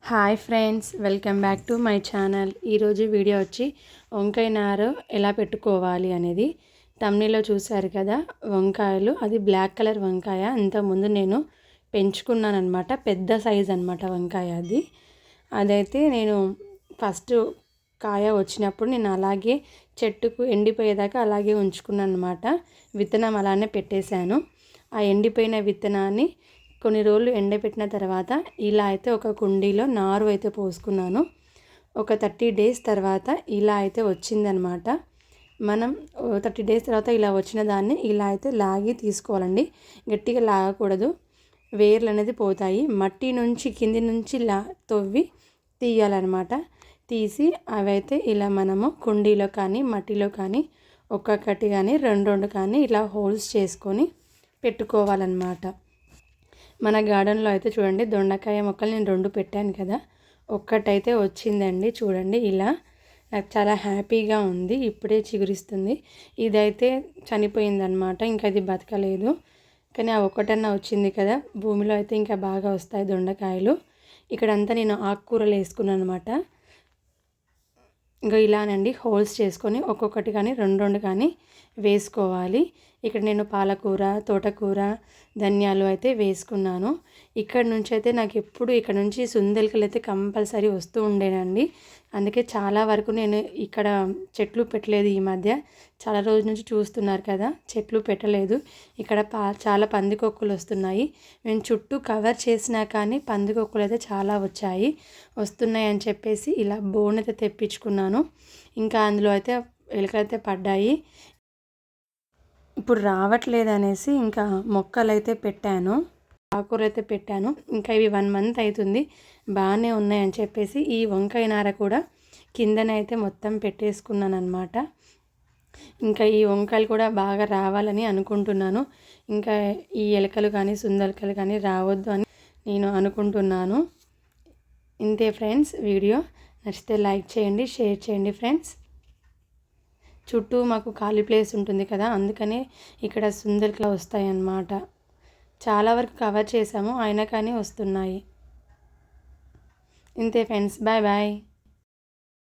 Hi friends, welcome back to my channel. ఈరోజు video వచ్చి వంకాయ నారు ఎలా పెట్టుకోవాలి అనేది. తమ్నీలో చూశారు కదా, వంకాయలు. అది బ్లాక్ కలర్ వంకాయ. ఇంతకుముందు నేను పెంచుకున్నాను అనమాట. పెద్ద సైజ్ అనమాట వంకాయ అది. అదైతే నేను ఫస్ట్ కాయ వచ్చినప్పుడు నేను అలాగే చెట్టుకు ఎండిపోయేదాకా అలాగే ఉంచుకున్నాను అనమాట. విత్తనం అలానే పెట్టేశాను. ఆ ఎండిపోయిన విత్తనాన్ని కొన్ని రోజులు ఎండబెట్టిన తర్వాత ఇలా అయితే ఒక కుండీలో నారు అయితే పోసుకున్నాను. ఒక 30 డేస్ తర్వాత ఇలా అయితే వచ్చిందనమాట. మనం 30 డేస్ తర్వాత ఇలా వచ్చిన దాన్ని ఇలా అయితే లాగి తీసుకోవాలండి. గట్టిగా లాగకూడదు, వేర్లు అనేది పోతాయి. మట్టి నుంచి కింది నుంచి తవ్వి తీయాలన్నమాట. తీసి అవైతే ఇలా మనము కుండీలో కానీ మట్టిలో కానీ ఒక్కొక్కటి కానీ రెండు కానీ ఇలా హోల్స్ చేసుకొని పెట్టుకోవాలన్నమాట. మన గార్డెన్లో అయితే చూడండి, దొండకాయ మొక్కలు నేను 2 పెట్టాను కదా, ఒక్కటైతే వచ్చిందండి. చూడండి, ఇలా నాకు చాలా హ్యాపీగా ఉంది. ఇప్పుడే చిగురిస్తుంది. ఇదైతే చనిపోయిందనమాట, ఇంకా అది బతకలేదు. కానీ ఆ ఒక్కటన్నా వచ్చింది కదా. భూమిలో అయితే ఇంకా బాగా వస్తాయి దొండకాయలు. ఇక్కడంతా నేను ఆకుకూరలు వేసుకున్నాను అనమాట. ఇంకా ఇలానండి హోల్స్ చేసుకొని ఒక్కొక్కటి కానీ రెండు కానీ వేసుకోవాలి. ఇక్కడ నేను పాలకూర, తోటకూర, ధనియాలు అయితే వేసుకున్నాను. ఇక్కడ నుంచి అయితే నాకు ఎప్పుడు ఇక్కడ నుంచి సుందెలకలు అయితే కంపల్సరీ వస్తూ ఉండేనండి. అందుకే చాలా వరకు నేను ఇక్కడ చెట్లు పెట్టలేదు. ఈ మధ్య చాలా రోజుల నుంచి చూస్తున్నారు కదా, చెట్లు పెట్టలేదు. ఇక్కడ చాలా పందికొక్కులు వస్తున్నాయి. నేను చుట్టూ కవర్ చేసినా కానీ పందికొక్కులు అయితే చాలా వస్తున్నాయి అని చెప్పేసి ఇలా బోన్ అయితే తెప్పించుకున్నాను. ఇంకా అందులో అయితే ఎలుకలైతే పడ్డాయి. ఇప్పుడు రావట్లేదు అనేసి ఇంకా మొక్కలు అయితే పెట్టాను, ఆకుకూర అయితే పెట్టాను. ఇంకా ఇవి 1 మంత్ అవుతుంది, బాగానే ఉన్నాయని చెప్పేసి ఈ వంకాయ నార కూడా కిందనైతే మొత్తం పెట్టేసుకున్నాను అనమాట. ఇంకా ఈ వంకాయలు కూడా బాగా రావాలని అనుకుంటున్నాను. ఇంకా ఈ ఎలకలు కానీ సుందెలకలు కానీ రావద్దు అని నేను అనుకుంటున్నాను. ఇంతే ఫ్రెండ్స్, వీడియో నచ్చితే లైక్ చేయండి, షేర్ చేయండి ఫ్రెండ్స్. చుట్టూ మాకు ఖాళీ ప్లేస్ ఉంటుంది కదా, అందుకనే ఇక్కడ సుందెలకలు వస్తాయి అన్నమాట. చాలా వరకు కవర్ చేసాము, అయినా కానీ వస్తున్నాయి. ఇంతే ఫ్రెండ్స్, బాయ్ బాయ్.